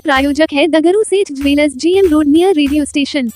प्रायोजक है द गुरु सेठ jewellers, GM road, near radio station.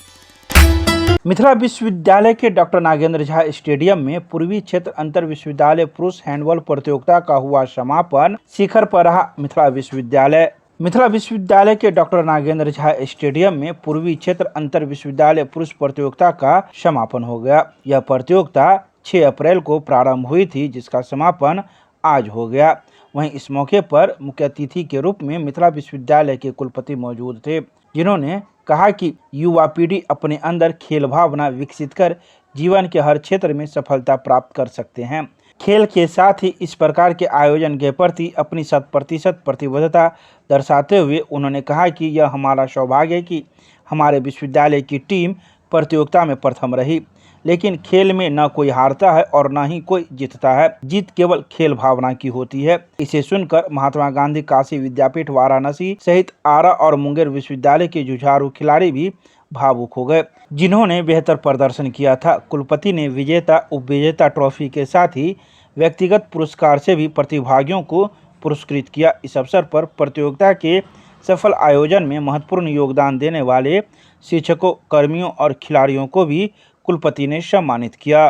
Mithila विश्वविद्यालय के डॉक्टर नागेंद्र झा स्टेडियम में पूर्वी क्षेत्र अंतर विश्वविद्यालय पुरुष हैंडबॉल प्रतियोगिता का हुआ समापन। शिखर पर रहा मिथिला विश्वविद्यालय के डॉक्टर नागेंद्र झा स्टेडियम में पूर्वी क्षेत्र अंतर विश्वविद्यालय पुरुष प्रतियोगिता का समापन हो गया। यह प्रतियोगिता 6 अप्रैल को प्रारंभ हुई थी, जिसका समापन आज हो गया। वहीं इस मौके पर मुख्य अतिथि के रूप में मिथिला विश्वविद्यालय के कुलपति मौजूद थे, जिन्होंने कहा कि युवा पीढ़ी अपने अंदर खेल भावना विकसित कर जीवन के हर क्षेत्र में सफलता प्राप्त कर सकते हैं। खेल के साथ ही इस प्रकार के आयोजन के प्रति अपनी 100% प्रतिबद्धता दर्शाते हुए उन्होंने कहा कि यह हमारा सौभाग्य है कि हमारे विश्वविद्यालय की टीम प्रतियोगिता में प्रथम रही। लेकिन खेल में न कोई हारता है और न ही कोई जीतता है, जीत केवल खेल भावना की होती है। इसे सुनकर महात्मा गांधी काशी विद्यापीठ वाराणसी सहित आरा और मुंगेर विश्वविद्यालय के जुझारू खिलाड़ी भी भावुक हो गए, जिन्होंने बेहतर प्रदर्शन किया था। कुलपति ने विजेता उपविजेता ट्रॉफी के साथ ही व्यक्तिगत पुरस्कार से भी प्रतिभागियों को पुरस्कृत किया। इस अवसर पर प्रतियोगिता के सफल आयोजन में महत्वपूर्ण योगदान देने वाले शिक्षकों, कर्मियों और खिलाड़ियों को भी कुलपति ने सम्मानित किया।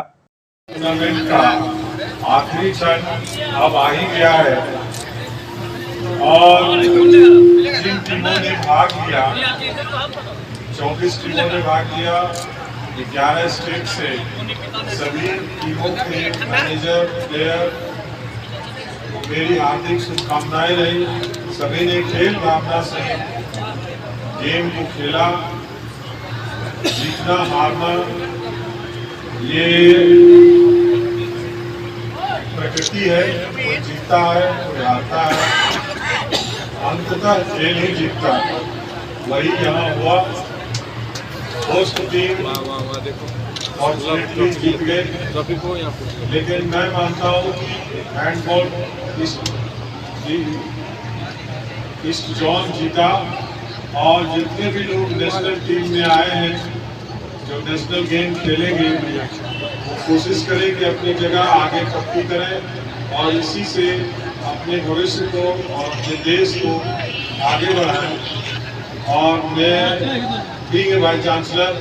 टूर्नामेंट का आखिरी क्षण अब आ ही गया है और जिन टीमों ने भाग लिया, 24 टीमों ने भाग लिया 11 स्टेट से, सभी टीमों के मैनेजर, प्लेयर, मेरी हार्दिक शुभकामनाएं रही। सभी ने खेल भावना से गेम को खेला। जीतना हारना ये प्रकृति है, कोई जीतता है कोई हारता है, अंततः खेल ही जीतता है। वही यहाँ हुआ। होस्ट टीम फॉर्चुनेटली जीत गए, लेकिन मैं मानता हूँ कि हैंडबॉल इस जोन जीता और जितने भी लोग नेशनल टीम में आए हैं, जो नेशनल गेम खेलेंगे, वो कोशिश करें कि अपनी जगह आगे पक्की करें और इसी से अपने भविष्य को और अपने देश को आगे बढ़ाएं। और मैं बीइंग वाइस चांसलर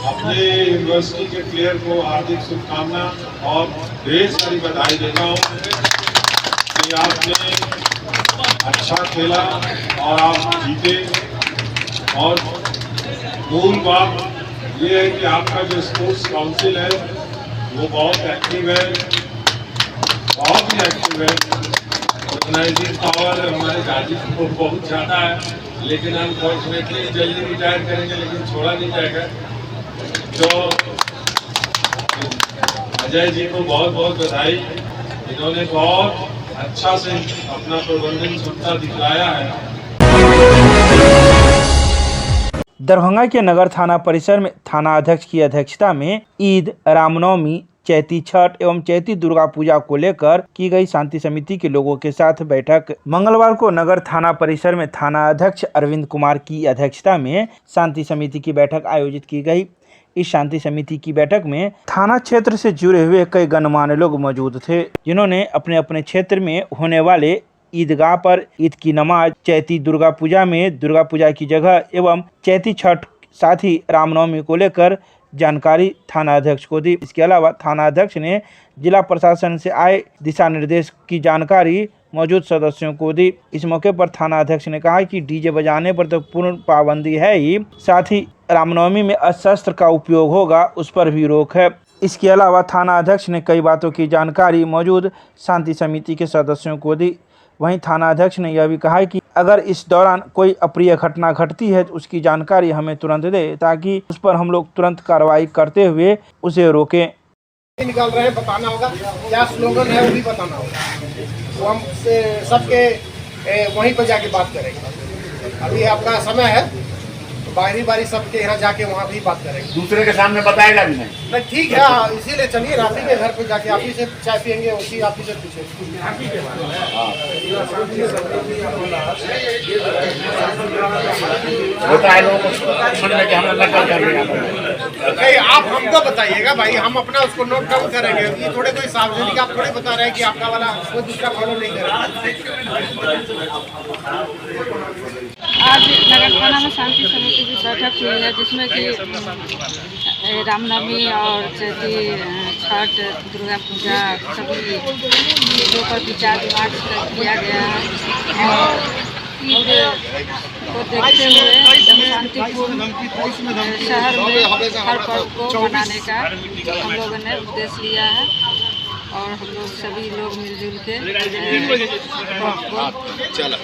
अपने यूनिवर्सिटी के प्लेयर को हार्दिक शुभकामना और ढेर सारी बधाई देता हूँ कि आपने अच्छा खेला और आप जीते। और मूल बात ये है कि आपका जो स्पोर्ट्स काउंसिल है वो बहुत एक्टिव है, बहुत ही एक्टिव है। ऑर्गेनाइजिंग पावर हमारे गाजीपुर को बहुत ज़्यादा है, लेकिन अनफॉर्चुनेटली जल्दी रिटायर करेंगे, लेकिन छोड़ा नहीं जाएगा। तो अजय जी को बहुत बहुत बधाई, इन्होंने बहुत अच्छा से अपना प्रबंधन क्षमता दिखलाया है। दरभंगा के नगर थाना परिसर में थाना अध्यक्ष की अध्यक्षता में ईद, रामनवमी, चैती छठ एवं चैती दुर्गा पूजा को लेकर की गई शांति समिति के लोगों के साथ बैठक। मंगलवार को नगर थाना परिसर में थाना अध्यक्ष अरविंद कुमार की अध्यक्षता में शांति समिति की बैठक आयोजित की गई। इस शांति समिति की बैठक में थाना क्षेत्र से जुड़े हुए कई गणमान्य लोग मौजूद थे, जिन्होंने अपने अपने क्षेत्र में होने वाले ईदगाह पर ईद की नमाज, चैती दुर्गा पूजा में दुर्गा पूजा की जगह एवं चैती छठ साथ ही रामनवमी को लेकर जानकारी थाना अध्यक्ष को दी। इसके अलावा थाना अध्यक्ष ने जिला प्रशासन से आए दिशा निर्देश की जानकारी मौजूद सदस्यों को दी। इस मौके पर थाना अध्यक्ष ने कहा कि डीजे बजाने पर तो पूर्ण पाबंदी है ही, साथ ही रामनवमी में अस्त्र का उपयोग होगा, उस पर भी रोक है। इसके अलावा थाना अध्यक्ष ने कई बातों की जानकारी मौजूद शांति समिति के सदस्यों को दी। वहीं थाना अध्यक्ष ने यह भी कहा कि अगर इस दौरान कोई अप्रिय घटना घटती है तो उसकी जानकारी हमें तुरंत दे, ताकि उस पर हम लोग तुरंत कार्रवाई करते हुए उसे रोकें। निकाल रहे हैं, बताना होगा क्या स्लोगन है, वो भी बताना होगा। तो हम सबके वहीं पर जाके बात करेंगे। अभी आपका समय है, तो बारी सबके यहाँ जाके वहाँ भी बात करेंगे। दूसरे के सामने बताएगा भी नहीं। ठीक है, इसीलिए चलिए आप ही के घर पे जाके आप ही से चाय पियेंगे, उसी आप ही से पूछे। नहीं, आप हमको बताइएगा भाई, हम अपना उसको नोट डाउन करेंगे। ये थोड़े कोई सार्वजनिक आप थोड़े बता रहे हैं कि आपका वाला कोई दूसरा फॉलो नहीं करेगा। आज नगर थाना में शांति समिति की बैठक हुई है, जिसमें कि रामनवमी और चैती छठ, दुर्गा पूजा सभी चीज़ों पर विचार विमर्श किया गया है। और ईद को देखते हुए एकदम शांतिपूर्ण शहर में हर पर्व को मनाने का हम लोगों ने उद्देश्य लिया है और हम लोग सभी लोग मिलजुल के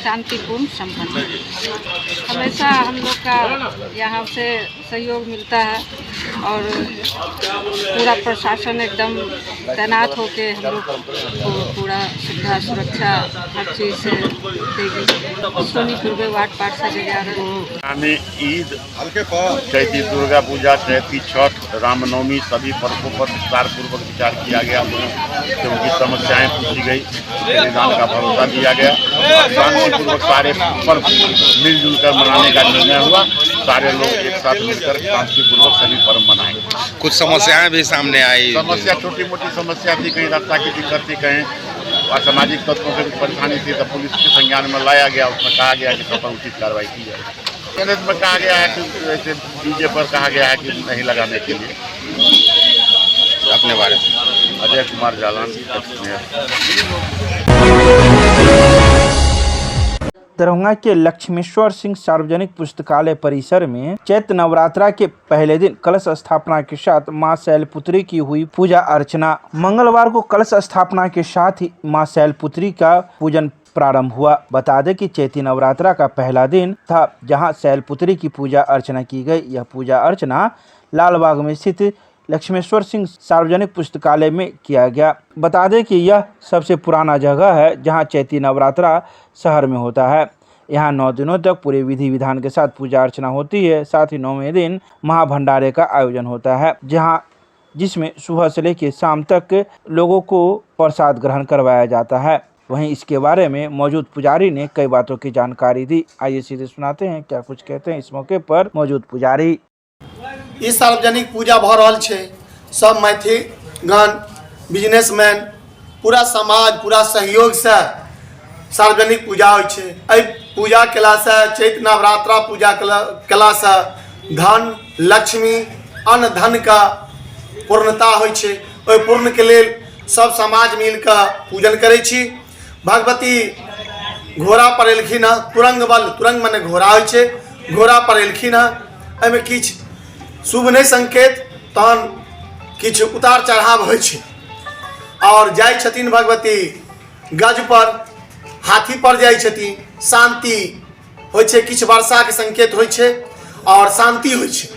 शांतिपूर्ण संपन्न। हमेशा हम लोग का यहाँ से सहयोग मिलता है और पूरा प्रशासन एकदम तैनात होके हम लोग को पूरा सुविधा सुरक्षा हर चीज़ से देगी। सोनीपुर वार्ड पार्षद 11 हमें ईद, चैती दुर्गा पूजा, चैती छठ, रामनवमी सभी पर्वों पर विस्तारपूर्वक विचार किया गया, क्योंकि समस्याएं पूछी गई, संविधान का भरोसा दिया गया और शांतिपूर्वक सारे पर्व मिलजुल कर मनाने का निर्णय हुआ। सारे लोग एक साथ मिलकर शांतिपूर्वक सभी पर्व मनाएंगे। कुछ समस्याएं भी सामने आई। समस्या छोटी मोटी समस्या थी, कहीं रास्ता की दिक्कत थी, कहीं असामाजिक तत्वों से परेशानी थी, तो पुलिस के संज्ञान में लाया गया। उसमें कहा गया कि सब पर उचित कार्रवाई की जाए। में कहा गया है कि ऐसे डीजे पर कहा गया है कि नहीं लगाने के लिए। अपने बारे में अजय कुमार जालान। दरभंगा के लक्ष्मेश्वर सिंह सार्वजनिक पुस्तकालय परिसर में चैत्र नवरात्रा के पहले दिन कलश स्थापना के साथ मां शैलपुत्री की हुई पूजा अर्चना। मंगलवार को कलश स्थापना के साथ ही मां शैलपुत्री का पूजन प्रारंभ हुआ। बता दें कि चैती नवरात्रा का पहला दिन था, जहां शैलपुत्री की पूजा अर्चना की गई। यह पूजा अर्चना लालबाग में स्थित लक्ष्मेश्वर सिंह सार्वजनिक पुस्तकालय में किया गया। बता दें कि यह सबसे पुराना जगह है जहां चैती नवरात्रा शहर में होता है। यहां 9 दिनों तक पूरे विधि विधान के साथ पूजा अर्चना होती है। साथ ही 9वें दिन महाभंडारे का आयोजन होता है, जिसमें सुबह से लेकर शाम तक लोगों को प्रसाद ग्रहण करवाया जाता है। वहीं इसके बारे में मौजूद पुजारी ने कई बातों की जानकारी दी। आइए सीधे सुनाते हैं क्या कुछ कहते हैं इस मौके पर मौजूद पुजारी। ई सार्वजनिक पूजा भ रहल छै। सब मैथिलगण, बिजनेसमैन, पूरा समाज, पूरा सहयोग से सार्वजनिक पूजा होइ छै। एहि पूजा केला से, चैत्र नवरात्रा पूजा केला से धन, लक्ष्मी, अन्न धन का पूर्णता होइ छै। ओहि पूर्ण के लेल सब समाज मिल के पूजन करै छी। भगवती घोड़ा पर एलखिन हँ, तुरंग बल, तुरंग मने घोड़ा होइ छै, घोड़ा पर एलखिन हँ। एहिमे किछु शुभ नहीं संकेत, तहन किछु उतार चढ़ाव होइ छै और जाइ छथिन भगवती गज पर, हाथी पर जाइ छथिन। शांति होइ छै, किछु वर्षा के संकेत होइ छै और शांति होइ छै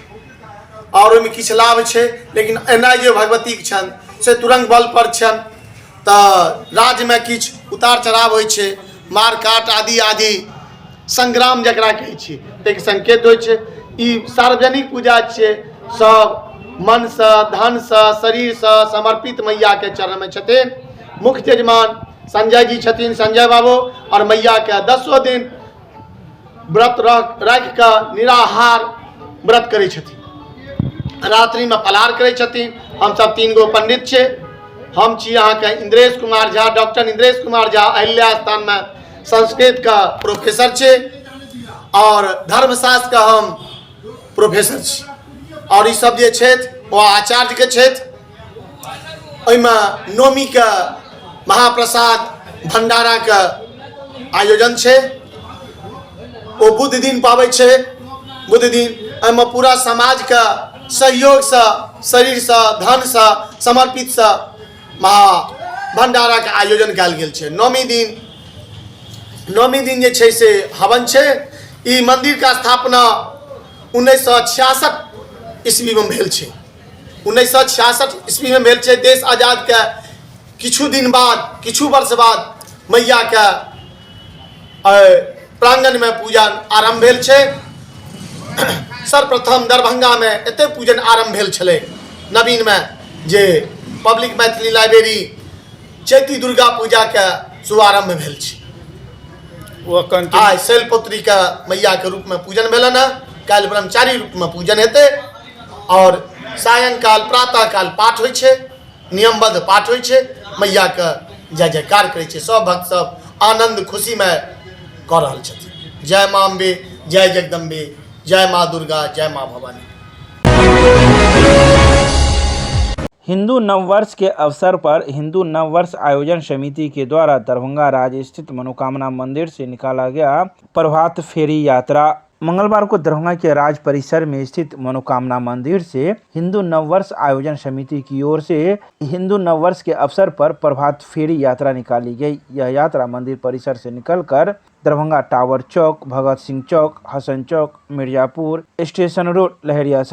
और ओहिमे किछु लाभ छै। लेकिन एना जे भगवती के छन से तुरंग बल पर छन, तऽ राज्य में किछु उतार चढ़ाव होइ छै, मार काट आदि आदि संग्राम जकरा कहै छी, ताहिके संकेत होइ छै। ई सार्वजनिक पूजा छै, सब मन से, धन से, शरीर से समर्पित मैया के चरण में छथिन। मुख्य यजमान संजय जी छथिन, संजय बाबू, और मैया के 10 दिन व्रत रख के निराहार व्रत करै छथिन। रात्रि में फलाहार करै छथिन। हम सब 3 गो पंडित छे। हम छी अहाँ के इंद्रेश कुमार झा, डॉक्टर इंद्रेश कुमार झा, अहिल्या स्थान में संस्कृत का प्रोफेसर छे और धर्मशास्त्र का हम प्रोफेसर छी। और ये सब जे छथि वो आचार्य के छथि। ओहिमे नवमी के महाप्रसाद भंडारा के आयोजन छे। वो बुध दिन पाबै छे। बुध दिन एहिमे पूरा समाज के सहयोग से, शरीर से, धन से, समर्पित से महा भंडारा के आयोजन कयल गेल छे। नवमी दिन जे छे से हवन छे। ई मंदिर का स्थापना 1966 ईस्वी में भेल छे। 1966 ईस्वी में भेल छे। देश आजाद के किछु दिन बाद, किछु वर्ष बाद मैया के प्रांगण में पूजन आरंभ भेल छे। सर्वप्रथम दरभंगा में एते पूजन आरंभ भेल छले। नवीन में जे पब्लिक मैथिली लाइब्रेरी चैती दुर्गा पूजा के शुभारंभ भेल छे। आज शैलपुत्री का मैया के रूप में पूजन भेलन है। काल ब्रह्मचारी रूप में पूजन हेते और सायंकाल प्रातः काल पाठ होइ छे, नियमबद्ध पाठ होइ छे। मैया के जय जयकार करे छे। सब भक्त सब आनंद खुशी में कर रहल छथिन। जय मां अम्बे, जय जगदम्बे, जय माँ दुर्गा, जय माँ भवानी। हिंदू नववर्ष के अवसर पर हिंदू नववर्ष आयोजन समिति के द्वारा दरभंगा राज्य स्थित मनोकामना मंदिर से निकाला गया प्रभात फेरी यात्रा। मंगलवार को दरभंगा के राज परिसर में स्थित मनोकामना मंदिर से हिंदू नववर्ष आयोजन समिति की ओर से हिंदू नववर्ष के अवसर पर प्रभात फेरी यात्रा निकाली गई। यह यात्रा मंदिर परिसर से निकलकर दरभंगा टावर चौक, भगत सिंह चौक, हसन चौक, मिर्जापुर स्टेशन रोड, लहरिया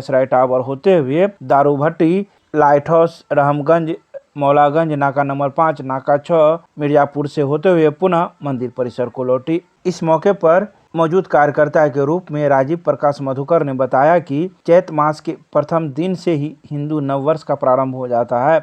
सराय टावर होते हुए दारू भट्टी, लाइट हाउस, रहमगंज, मौलागंज, नाका नंबर 5, नाका 6, मिर्जापुर से होते हुए पुनः मंदिर परिसर को लौटी। इस मौके पर मौजूद कार्यकर्ता के रूप में राजीव प्रकाश मधुकर ने बताया कि चैत मास के प्रथम दिन से ही हिंदू नववर्ष का प्रारंभ हो जाता है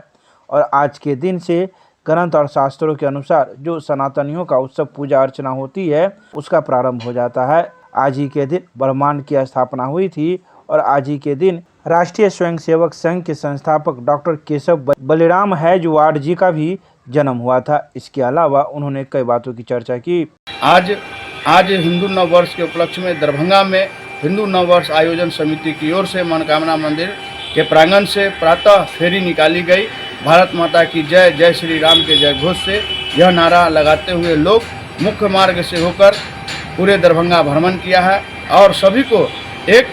और आज के दिन से ग्रंथ और शास्त्रों के अनुसार जो सनातनियों का उत्सव पूजा अर्चना होती है उसका प्रारंभ हो जाता है। आज ही के दिन ब्रह्मांड की स्थापना हुई थी और आज ही के दिन राष्ट्रीय स्वयंसेवक संघ के संस्थापक डॉक्टर केशव बलिराम हैजवाड़ जी का भी जन्म हुआ था। इसके अलावा उन्होंने कई बातों की चर्चा की। आज हिंदू नववर्ष के उपलक्ष्य में दरभंगा में हिंदू नववर्ष आयोजन समिति की ओर से मनोकामना मंदिर के प्रांगण से प्रातः फेरी निकाली गई। भारत माता की जय, जय श्री राम के जय घोष से यह नारा लगाते हुए लोग मुख्य मार्ग से होकर पूरे दरभंगा भ्रमण किया है और सभी को एक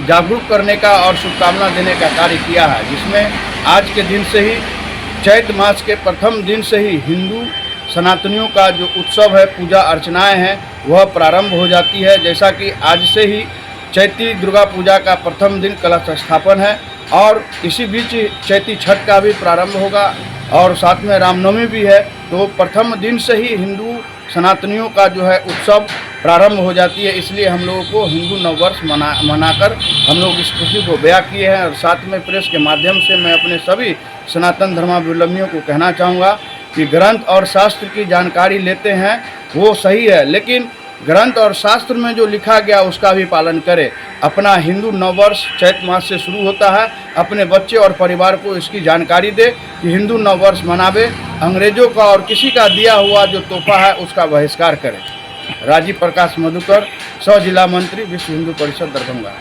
जागरूक करने का और शुभकामना देने का कार्य किया है, जिसमें आज के दिन से ही चैत मास के प्रथम दिन से ही हिंदू सनातनियों का जो उत्सव है, पूजा अर्चनाएं हैं, वह प्रारंभ हो जाती है। जैसा कि आज से ही चैती दुर्गा पूजा का प्रथम दिन कलश स्थापन है और इसी बीच चैती छठ का भी प्रारंभ होगा और साथ में रामनवमी भी है। तो प्रथम दिन से ही हिंदू सनातनियों का जो है उत्सव प्रारंभ हो जाती है। इसलिए हम लोगों को हिंदू नववर्ष मनाकर हम लोग इस खुशी को बयां किए हैं और साथ में प्रेस के माध्यम से मैं अपने सभी सनातन धर्मावलंबियों को कहना चाहूँगा कि ग्रंथ और शास्त्र की जानकारी लेते हैं वो सही है, लेकिन ग्रंथ और शास्त्र में जो लिखा गया उसका भी पालन करें। अपना हिंदू नववर्ष चैत मास से शुरू होता है। अपने बच्चे और परिवार को इसकी जानकारी दे कि हिंदू नववर्ष मनावे। अंग्रेजों का और किसी का दिया हुआ जो तोहफा है उसका बहिष्कार करें। राजीव प्रकाश मधुकर, सह जिला मंत्री, विश्व हिंदू परिषद, दरभंगा।